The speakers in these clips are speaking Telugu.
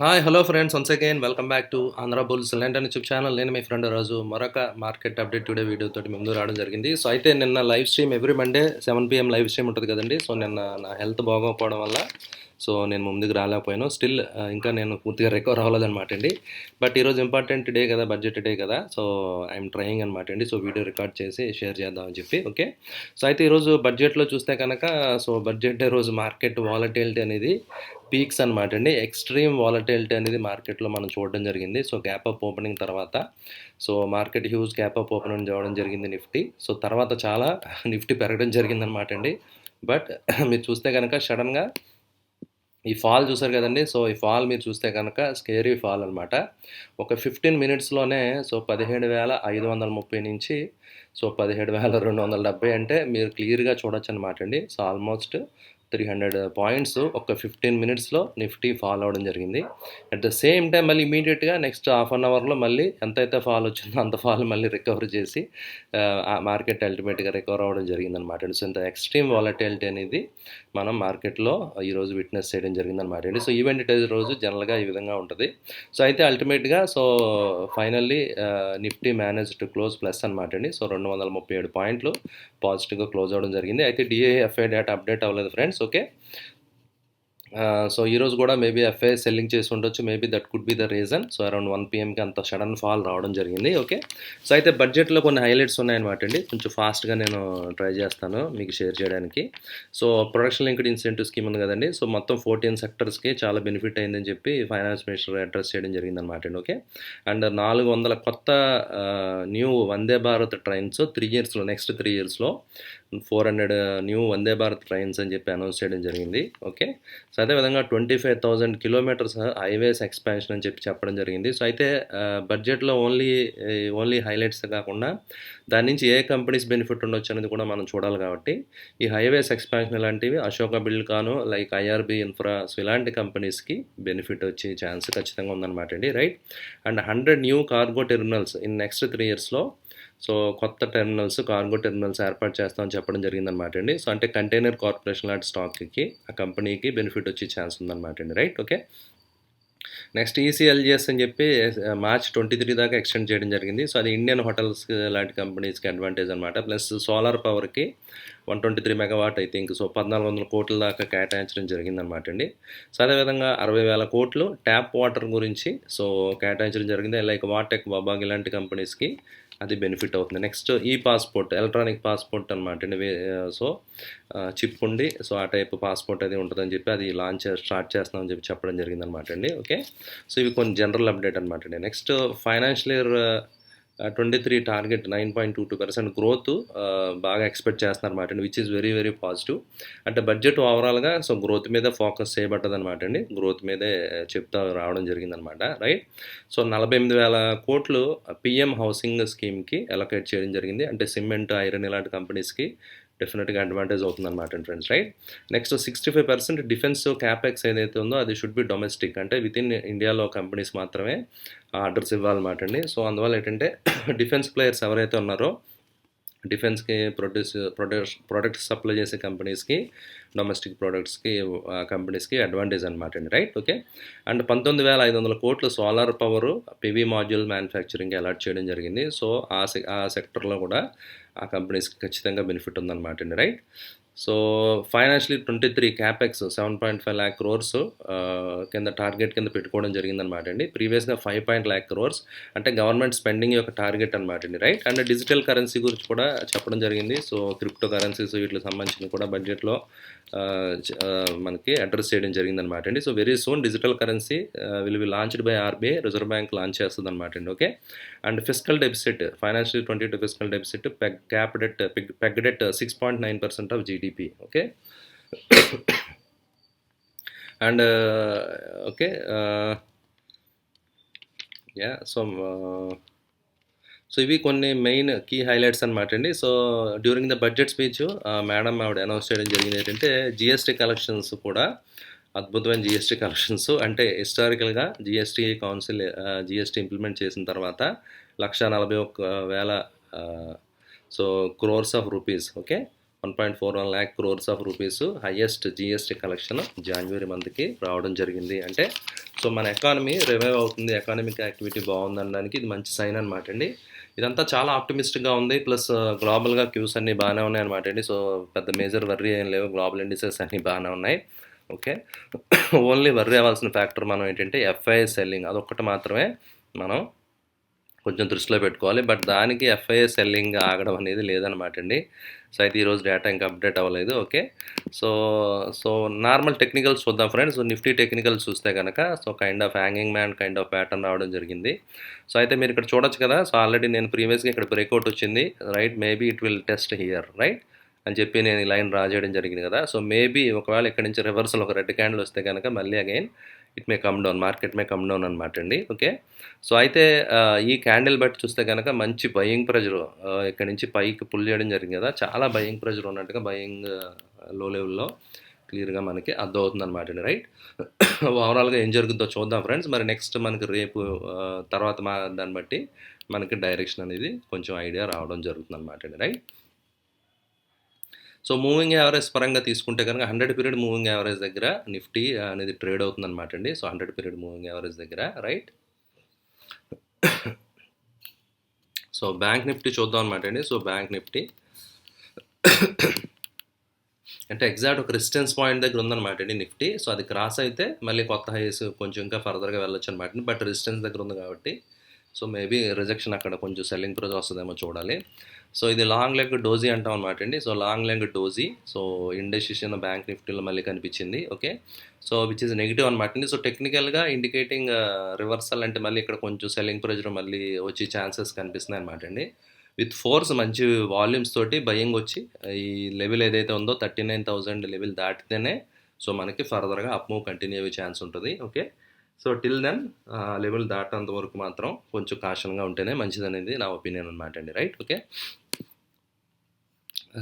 Hi hello friends, once again welcome back to Andhra bulls land and YouTube channel. నేను మీ ఫ్రెండ్ రోజు మరొక మార్కెట్ అప్డేట్ టుడే వీడియో తోటి ముందు రావడం జరిగింది. సో అయితే నిన్న live stream every Monday 7 PM live stream ఉంటుంది కదండి. సో నిన్న నా హెల్త్ బాగోకపోవడం వల్ల నేను ముందుకు రాలేకపోయాను. స్టిల్ ఇంకా నేను పూర్తిగా రికవర్ అవ్వలేదన్నమాట అండి. బట్ ఈరోజు ఇంపార్టెంట్ డే కదా, బడ్జెట్ డే కదా. సో ఐఎమ్ ట్రయింగ్ అనమాట అండి. సో వీడియో రికార్డ్ చేసి షేర్ చేద్దామని చెప్పి. ఓకే, సో అయితే ఈరోజు బడ్జెట్లో చూస్తే కనుక బడ్జెట్ డే రోజు మార్కెట్ వాలటిలిటీ అనేది పీక్స్ అనమాట అండి. ఎక్స్ట్రీమ్ వాలటిలిటీ అనేది మార్కెట్లో మనం చూడడం జరిగింది. సో గ్యాప్ అప్ ఓపెనింగ్ తర్వాత market huge gap up opening చేయడం జరిగింది నిఫ్టీ. సో తర్వాత చాలా నిఫ్టీ పెరగడం జరిగిందనమాట అండి. బట్ మీరు చూస్తే కనుక సడన్గా ఈ ఫాల్ చూసారు కదండి. సో ఈ ఫాల్ మీరు చూస్తే కనుక స్కేరీ ఫాల్ అనమాట. ఒక 15 మినిట్స్లోనే 17,530 నుంచి 17,270 అంటే మీరు క్లియర్గా చూడొచ్చు అనమాట అండి. సో ఆల్మోస్ట్ 300 పాయింట్స్ ఒక 15 మినిట్స్లో నిఫ్టీ ఫాల్ అవ్వడం జరిగింది. అట్ ద సేమ్ టైం మళ్ళీ ఇమీడియట్గా నెక్స్ట్ హాఫ్ అన్ అవర్లో మళ్ళీ ఎంతైతే ఫాల్ వచ్చిందో అంత ఫాల్ మళ్ళీ రికవర్ చేసి ఆ మార్కెట్ అల్టిమేట్గా రికవర్ అవ్వడం జరిగిందనమాట అండి. సో ఇంత ఎక్స్ట్రీమ్ వాలటిలిటీ అనేది మనం మార్కెట్లో ఈరోజు విట్నెస్ చేయడం జరిగిందనమాట అండి. సో ఈవెంట్ డే రోజు జనరల్గా ఈ విధంగా ఉంటుంది. సో అయితే అల్టిమేట్గా finally Nifty manage to close plus అనమాట అండి. సో 237 పాయింట్లు పాజిటివ్గా క్లోజ్ అవ్వడం జరిగింది. అయితే డిఏఎఫ్ఐ డేటా అప్డేట్ అవ్వలేదు ఫ్రెండ్స్. ఓకే, సో ఈరోజు కూడా మేబీ ఎఫ్ఐ సెల్లింగ్ చేసి ఉండొచ్చు. Maybe that could be the reason. So around 1 PMకి అంత సడన్ ఫాల్ రావడం జరిగింది. ఓకే, సో అయితే బడ్జెట్లో కొన్ని హైలైట్స్ ఉన్నాయన్నమాట అండి. కొంచెం ఫాస్ట్గా నేను ట్రై చేస్తాను మీకు షేర్ చేయడానికి. So production linked incentive scheme ఉంది కదండి. సో మొత్తం 14 సెక్టర్స్కి చాలా బెనిఫిట్ అయిందని చెప్పి ఫైనాన్స్ మినిస్టర్ అడ్రస్ చేయడం జరిగిందనమాట అండి. ఓకే, అండ్ 400 కొత్త న్యూ వందే భారత్ ట్రైన్స్ 3 ఇయర్స్లో, నెక్స్ట్ 3 ఇయర్స్లో 400 న్యూ వందే భారత్ ట్రైన్స్ అని చెప్పి అనౌన్స్ చేయడం జరిగింది. ఓకే, సో అదేవిధంగా 25,000 కిలోమీటర్స్ హైవేస్ ఎక్స్పాన్షన్ అని చెప్పి చెప్పడం జరిగింది. సో అయితే బడ్జెట్లో ఓన్లీ హైలైట్స్ కాకుండా దాని నుంచి ఏ కంపెనీస్ బెనిఫిట్ ఉండొచ్చు అనేది కూడా మనం చూడాలి. కాబట్టి ఈ హైవేస్ ఎక్స్పాన్షన్ ఇలాంటివి Ashoka Buildcon, like IRB infra, so ఇలాంటి కంపెనీస్కి బెనిఫిట్ వచ్చే ఛాన్స్ ఖచ్చితంగా ఉందన్నమాట అండి. Right, and 100 new cargo terminals in next 3 ఇయర్స్లో కొత్త కార్గో టెర్మినల్స్ ఏర్పాటు చేస్తామని చెప్పడం జరిగిందనమాట అండి. సో అంటే కంటైనర్ కార్పొరేషన్ లాంటి స్టాక్కి, ఆ కంపెనీకి బెనిఫిట్ వచ్చే ఛాన్స్ ఉందన్నమాట అండి. Right, okay. నెక్స్ట్ ఈసీఎల్జిఎస్ అని చెప్పి మార్చ్ 23 దాకా ఎక్స్టెండ్ చేయడం జరిగింది. సో అది ఇండియన్ హోటల్స్ లాంటి కంపెనీస్కి అడ్వాంటేజ్ అనమాట. ప్లస్ సోలార్ పవర్కి 123 మెగావాట్ ఐ థింక్ 1400 కోట్ల దాకా కేటాయించడం జరిగిందనమాట అండి. సో అదేవిధంగా 60,000 కోట్లు ట్యాప్ వాటర్ గురించి కేటాయించడం జరిగింది. లైక్ వాటెక్, బాబాగ్ ఇలాంటి కంపెనీస్కి అది బెనిఫిట్ అవుతుంది. నెక్స్ట్ ఈ పాస్పోర్ట్, ఎలక్ట్రానిక్ పాస్పోర్ట్ అనమాట అండి. చిప్ ఉండి ఆ టైప్ పాస్పోర్ట్ అది ఉంటుందని చెప్పి అది స్టార్ట్ చేస్తున్నామని చెప్పి చెప్పడం జరిగిందనమాట అండి. ఓకే, సో ఇవి కొన్ని జనరల్ అప్డేట్ అనమాట అండి. Next financial year 23 target 9.22% growth బాగా ఎక్స్పెక్ట్ చేస్తున్నారన్నమాట అండి, which is very very positive. అంటే బడ్జెట్ ఓవరాల్గా గ్రోత్ మీద ఫోకస్ చేయబడ్డది అనమాట అండి. గ్రోత్ మీదే చెప్తా రావడం జరిగిందనమాట. రైట్, సో 48,000 కోట్లు పిఎం హౌసింగ్ స్కీమ్కి అలొకేట్ చేయడం జరిగింది. అంటే సిమెంట్, ఐరన్ ఇలాంటి కంపెనీస్కి డెఫినెట్గా అడ్వాంటేజ్ అవుతుందన్నమాట friends. Right, next 65% defence capex ఏదైతే ఉందో అది షుడ్ బి డొమెస్టిక్, అంటే విత్ ఇన్ ఇండియాలో కంపెనీస్ మాత్రమే ఆర్డర్స్ ఇవ్వాలన్నమాట అండి. సో అందువల్ల ఏంటంటే డిఫెన్స్ ప్లేయర్స్ ఎవరైతే ఉన్నారో డిఫెన్స్కి ప్రొడక్ట్స్ సప్లై చేసే కంపెనీస్కి, డొమెస్టిక్ ప్రోడక్ట్స్కి కంపెనీస్కి అడ్వాంటేజ్ అనమాట అండి. Right, okay. అండ్ 19,500 కోట్లు సోలార్ పవర్ పివి మాడ్యూల్ మ్యానుఫ్యాక్చరింగ్కి అలాట్ చేయడం జరిగింది. సో ఆ సెక్టర్లో కూడా ఆ కంపెనీస్కి ఖచ్చితంగా బెనిఫిట్ ఉందన్నమాట అండి. Right, so financial 23 capex 7.5 lakh crores కింద టార్గెట్ కింద పెట్టుకోవడం జరిగిందనమాట అండి. ప్రీవియస్గా 5 lakh crores అంటే గవర్నమెంట్ స్పెండింగ్ యొక్క టార్గెట్ అనమాట అండి. రైట్, అండ్ డిజిటల్ కరెన్సీ గురించి కూడా చెప్పడం జరిగింది. సో క్రిప్టో కరెన్సీస్ వీటికి సంబంధించిన కూడా బడ్జెట్లో మనకి అడ్రస్ చేయడం జరిగిందనమాట అండి. So very soon digital currency will be launched by RBI, reserve bank launch చేస్తుంది అనమాట అండి. Okay, and fiscal deficit financial 22 fiscal deficit pegged at 6.9% of GDP. Okay, and okay ya so ఇవి కొన్ని మెయిన్ కీ హైలైట్స్ అనమాట అండి. So during the budget speech madam ఆవిడ అనౌన్స్ చేయడం జరిగింది ఏంటంటే జిఎస్టీ కలెక్షన్స్ కూడా అద్భుతమైన జిఎస్టీ కలెక్షన్స్. అంటే హిస్టారికల్గా జిఎస్టీ కౌన్సిల్ జిఎస్టీ ఇంప్లిమెంట్ చేసిన తర్వాత 141,000 crores of rupees. Okay, 1.41 lakh crores of rupees highest GST collection జనవరి మంత్కి రావడం జరిగింది. అంటే సో మన ఎకానమీ రివైవ్ అవుతుంది, ఎకానమిక్ యాక్టివిటీ బాగుందనడానికి ఇది మంచి సైన్ అనమాట అండి. ఇదంతా చాలా ఆప్టిమిస్టిక్గా ఉంది. ప్లస్ గ్లోబల్గా క్యూస్ అన్నీ బాగానే ఉన్నాయి అనమాట అండి. సో పెద్ద మేజర్ వర్రీ ఏం లేవు, గ్లోబల్ ఇండిసెస్ అన్నీ బాగానే ఉన్నాయి. ఓకే, ఓన్లీ వర్రీ అవ్వాల్సిన ఫ్యాక్టర్ మనం ఏంటంటే ఎఫ్ఐఎస్ సెల్లింగ్, అదొక్కటి మాత్రమే మనం కొంచెం దృష్టిలో పెట్టుకోవాలి. బట్ దానికి ఎఫ్ఐఎస్ సెల్లింగ్ ఆగడం అనేది లేదనమాట అండి. సో అయితే ఈరోజు డేటా ఇంకా అప్డేట్ అవ్వలేదు. Okay, so so normal technicals చూద్దాం ఫ్రెండ్స్. నిఫ్టీ టెక్నికల్స్ చూస్తే కనుక so kind of hanging man kind of pattern రావడం జరిగింది. సో అయితే మీరు ఇక్కడ చూడొచ్చు కదా. సో ఆల్రెడీ నేను ప్రీవియస్గా ఇక్కడ బ్రేక్అవుట్ వచ్చింది, right. Maybe it will test here, right అని చెప్పి నేను ఈ లైన్ డ్రా చేయడం జరిగింది కదా. సో మేబీ ఒకవేళ ఇక్కడ నుంచి రివర్సల్ ఒక రెడ్ క్యాండిల్ వస్తే కనుక మళ్ళీ again it may come down, market may come down అనమాట అండి. ఓకే, సో అయితే ఈ క్యాండిల్ బట్టి చూస్తే కనుక మంచి బయింగ్ ప్రెజర్ ఇక్కడ నుంచి పైకి పుల్ చేయడం జరిగింది కదా. చాలా బయింగ్ ప్రెజర్ ఉన్నట్టుగా, బయింగ్ లో లెవెల్లో క్లియర్గా మనకి అర్థమవుతుంది అనమాట అండి, రైట్. ఓవరాల్గా ఏం జరుగుతుందో చూద్దాం ఫ్రెండ్స్. మరి నెక్స్ట్ మనకి రేపు తర్వాత దాన్ని బట్టి మనకి డైరెక్షన్ అనేది కొంచెం ఐడియా రావడం జరుగుతుంది అనమాట అండి, రైట్. సో మూవింగ్ యావరేజ్ పరంగా తీసుకుంటే కనుక 100 పీరియడ్ మూవింగ్ యావరేజ్ దగ్గర నిఫ్టీ అనేది ట్రేడ్ అవుతుంది అనమాట అండి. సో 100 పీరియడ్ మూవింగ్ యావరేజ్ దగ్గర, రైట్. సో బ్యాంక్ నిఫ్టీ చూద్దాం అనమాట అండి. సో బ్యాంక్ నిఫ్టీ అంటే ఎగ్జాక్ట్ ఒక రెసిస్టెన్స్ పాయింట్ దగ్గర ఉందన్నమాట అండి నిఫ్టీ. సో అది క్రాస్ అయితే మళ్ళీ కొత్త హైస్ కొంచెం ఇంకా ఫర్దర్గా వెళ్ళొచ్చు అనమాట. బట్ రెసిస్టెన్స్ దగ్గర ఉంది కాబట్టి సో మేబీ రిజెక్షన్ అక్కడ కొంచెం సెల్లింగ్ ప్రైస్ వస్తుందేమో చూడాలి. సో ఇది లాంగ్ లెగ్ డోజీ అంటాం అనమాట అండి. So long leg doji, so indecision bank నిఫ్టీలో మళ్ళీ కనిపించింది. Okay, so which is negative అనమాట అండి. సో టెక్నికల్గా ఇండికేటింగ్ రివర్సల్ అంటే మళ్ళీ ఇక్కడ కొంచెం సెల్లింగ్ ప్రెజర్ మళ్ళీ వచ్చే ఛాన్సెస్ కనిపిస్తున్నాయి అనమాట అండి. విత్ ఫోర్స్ మంచి వాల్యూమ్స్ తోటి బయింగ్ వచ్చి ఈ లెవెల్ ఏదైతే ఉందో 39,000 లెవెల్ దాటితేనే సో మనకి ఫర్దర్గా అప్ మూవ్ కంటిన్యూ అయ్యే ఛాన్స్ ఉంటుంది. Okay, so till then level దాటంత వరకు మాత్రం కొంచెం కాషన్గా ఉంటేనే మంచిది అనేది నా ఒపీనియన్ అనమాట అండి, right. Okay,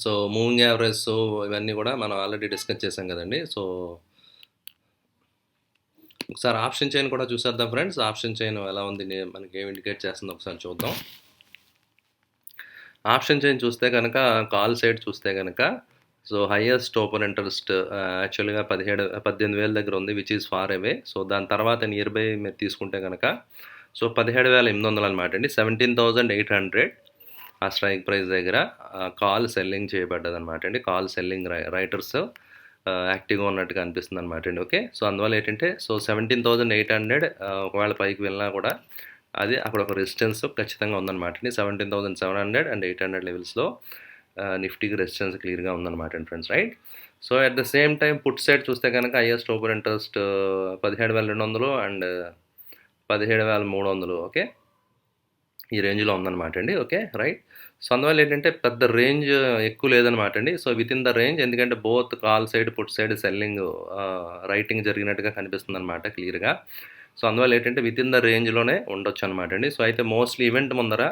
so moving average ఇవన్నీ కూడా మనం ఆల్రెడీ డిస్కస్ చేసాం కదండి. సో ఒకసారి ఆప్షన్ చైన్ కూడా చూసేద్దాం ఫ్రెండ్స్. ఆప్షన్ చైన్ ఎలా ఉంది, మనకి ఏం ఇండికేట్ చేస్తుందో ఒకసారి చూద్దాం. ఆప్షన్ చైన్ చూస్తే కనుక కాల్ సైడ్ చూస్తే కనుక సో హైయెస్ట్ ఓపెన్ ఇంట్రెస్ట్ యాక్చువల్గా 18,000 దగ్గర ఉంది, which is far away. So దాని తర్వాత నియర్ బై మీరు తీసుకుంటే కనుక సో 17,800 అనమాట అండి. 17,800 ఆ స్ట్రైక్ ప్రైస్ దగ్గర కాల్ సెల్లింగ్ చేయబడ్డది అనమాట అండి. కాల్ సెల్లింగ్ రైటర్స్ యాక్టివ్గా ఉన్నట్టుగా అనిపిస్తుంది అనమాట అండి. ఓకే, సో అందువల్ల ఏంటంటే సో 17,800 ఒకవేళ పైకి వెళ్ళినా కూడా అది అక్కడ ఒక రెసిస్టెన్స్ ఖచ్చితంగా ఉందన్నమాట అండి. 17,700 అండ్ 800 లెవెల్స్లో నిఫ్టీకి రెసిస్టెన్స్ క్లియర్గా ఉందన్నమాట అండి friends, right. So at the same time put side చూస్తే కనుక highest open interest 17,200 and 17,300. Okay, ఈ రేంజ్లో ఉందన్నమాట అండి. Okay, right. సో అందువల్ల ఏంటంటే పెద్ద రేంజ్ ఎక్కువ లేదనమాట అండి. So with in the range, ఎందుకంటే both call side put side selling writing జరిగినట్టుగా కనిపిస్తుంది అనమాట క్లియర్గా. సో అందువల్ల ఏంటంటే విత్ ఇన్ ద రేంజ్లోనే ఉండొచ్చు అనమాట అండి. సో అయితే మోస్ట్లీ ఈవెంట్ ముందర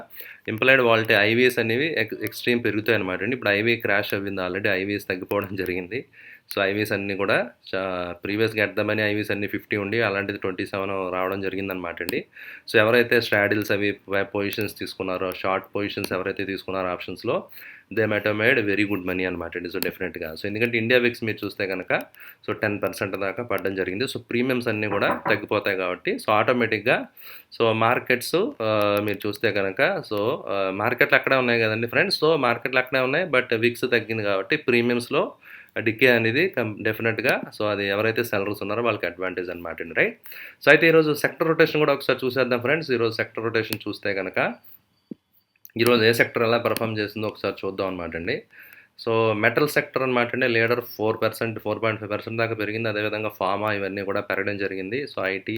ఇంప్లాయిడ్ వాలిటీ ఐవీఎస్ అనేవి ఎక్స్ట్రీమ్ పెరుగుతాయి అనమాట అండి. ఇప్పుడు ఐవీ క్రాష్ అవ్వింది, ఆల్రెడీ ఐవీఎస్ తగ్గిపోవడం జరిగింది. సో ఐవీస్ అన్నీ కూడా ప్రీవియస్గా ఎద్దామని ఐవీస్ అన్ని 50 ఉండి అలాంటిది 27 రావడం జరిగిందనమాట అండి. సో ఎవరైతే స్ట్రాడిల్స్ అవి పొజిషన్స్ తీసుకున్నారో, షార్ట్ పొజిషన్స్ ఎవరైతే తీసుకున్నారో ఆప్షన్స్లో, they might have made very good money అనమాట అండి. సో డెఫినెట్గా సో ఎందుకంటే ఇండియా విక్స్ మీరు చూస్తే కనుక సో 10% దాకా పడడం జరిగింది. సో ప్రీమియమ్స్ అన్నీ కూడా తగ్గిపోతాయి కాబట్టి సో ఆటోమేటిక్గా సో మార్కెట్స్ మీరు చూస్తే కనుక సో మార్కెట్లు అక్కడే ఉన్నాయి కదండి ఫ్రెండ్స్. సో మార్కెట్లు అక్కడే ఉన్నాయి, బట్ విక్స్ తగ్గింది కాబట్టి ప్రీమియమ్స్లో డికే అనేది డెఫినెట్గా సో అది ఎవరైతే సెలర్స్ ఉన్నారో వాళ్ళకి అడ్వాంటేజ్ అనమాట అండి, రైట్. సో అయితే ఈరోజు సెక్టర్ రొటేషన్ కూడా ఒకసారి చూసేద్దాం ఫ్రెండ్స్. ఈరోజు సెక్టర్ రొటేషన్ చూస్తే కనుక ఈరోజు ఏ సెక్టర్ ఎలా పర్ఫామ్ చేస్తుందో ఒకసారి చూద్దాం అనమాట అండి. సో మెటల్ సెక్టర్ అనమాట అండి, లీడర్ 4%, 4.5% దాకా పెరిగింది. అదేవిధంగా ఫార్మా ఇవన్నీ కూడా పెరగడం జరిగింది. సో ఐటీ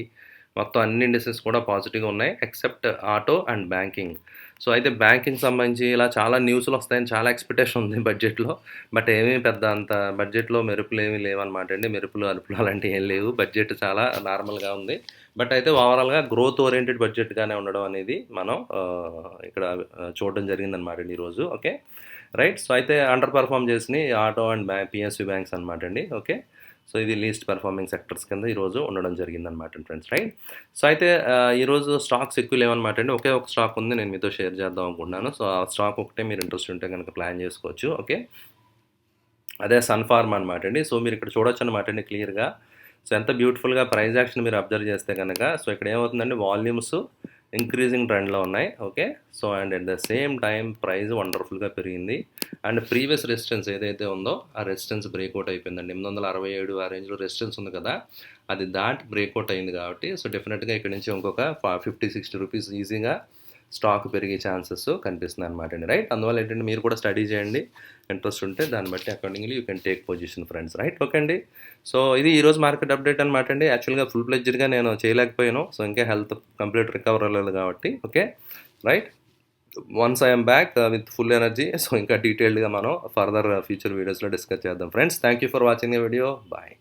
మొత్తం అన్ని ఇండస్ట్రీస్ కూడా పాజిటివ్గా ఉన్నాయి except auto and banking. So అయితే బ్యాంకింగ్ సంబంధించి ఇలా చాలా న్యూస్లు వస్తాయని చాలా ఎక్స్పెక్టేషన్ ఉంది బడ్జెట్లో. బట్ ఏమీ పెద్ద అంత బడ్జెట్లో మెరుపులు ఏమీ లేవన్నమాట అండి. మెరుపులు అరుపులు అలాంటివి ఏం లేవు. బడ్జెట్ చాలా నార్మల్గా ఉంది. బట్ అయితే ఓవరాల్గా గ్రోత్ ఓరియంటెడ్ బడ్జెట్గానే ఉండడం అనేది మనం ఇక్కడ చూడడం జరిగిందనమాట అండి ఈరోజు. Okay, right. సో అయితే అండర్ పర్ఫామ్ చేసినాయి ఆటో అండ్ పిఎస్యూ బ్యాంక్స్ అనమాట అండి. ఓకే, సో ఇది లీస్ట్ పర్ఫార్మింగ్ సెక్టర్స్ కింద ఈరోజు ఉండడం జరిగిందనమాట ఫ్రెండ్స్, రైట్. సో అయితే ఈరోజు స్టాక్స్ ఎక్కువ లేవన్నమాట అండి. ఒకే ఒక స్టాక్ ఉంది, నేను మీతో షేర్ చేద్దాం అనుకుంటున్నాను. సో ఆ స్టాక్ ఒకటే మీరు ఇంట్రెస్ట్ ఉంటే కనుక ప్లాన్ చేసుకోవచ్చు. ఓకే, అదే సన్ ఫార్మ్ అనమాట అండి. సో మీరు ఇక్కడ చూడొచ్చు అనమాట అండి క్లియర్గా. సో ఎంత బ్యూటిఫుల్గా ప్రైస్ యాక్షన్ మీరు అబ్జర్వ్ చేస్తే కనుక సో ఇక్కడ ఏమవుతుందంటే వాల్యూమ్స్ ఇంక్రీజింగ్ ట్రెండ్లో ఉన్నాయి. Okay, so and at the same time price వండర్ఫుల్గా పెరిగింది. అండ్ ప్రీవియస్ రెసిస్టెన్స్ ఏదైతే ఉందో ఆ రెసిస్టెన్స్ బ్రేక్అవుట్ అయిపోయిందండి. 867 ఆ రేంజ్లో రెసిస్టెన్స్ ఉంది కదా, అది దాటి బ్రేక్అవుట్ అయింది కాబట్టి సో డెఫినెట్గా ఇక్కడ నుంచి ఇంకొక 50-60 రూపీస్ ఈజీగా స్టాక్ పెరిగే ఛాన్సెస్ కనిపిస్తుంది అనమాట అండి. రైట్, అందువల్ల ఏంటంటే మీరు కూడా స్టడీ చేయండి, ఇంట్రెస్ట్ ఉంటే దాన్ని బట్టి accordingly you can take position friends. Right, okay అండి. సో ఇది ఈరోజు మార్కెట్ అప్డేట్ అనమాట అండి. యాక్చువల్గా ఫుల్ ప్లెడ్జ్డ్గా నేను చేయలేకపోయాను, సో ఇంకా హెల్త్ కంప్లీట్ రికవర్ అవ్వలేదు కాబట్టి. Okay right, once I'm back with full energy, so ఇంకా డీటెయిల్డ్గా మనం ఫర్దర్ ఫ్యూచర్ వీడియోస్లో డిస్కస్ చేద్దాం friends. Thank you for watching the video. Bye.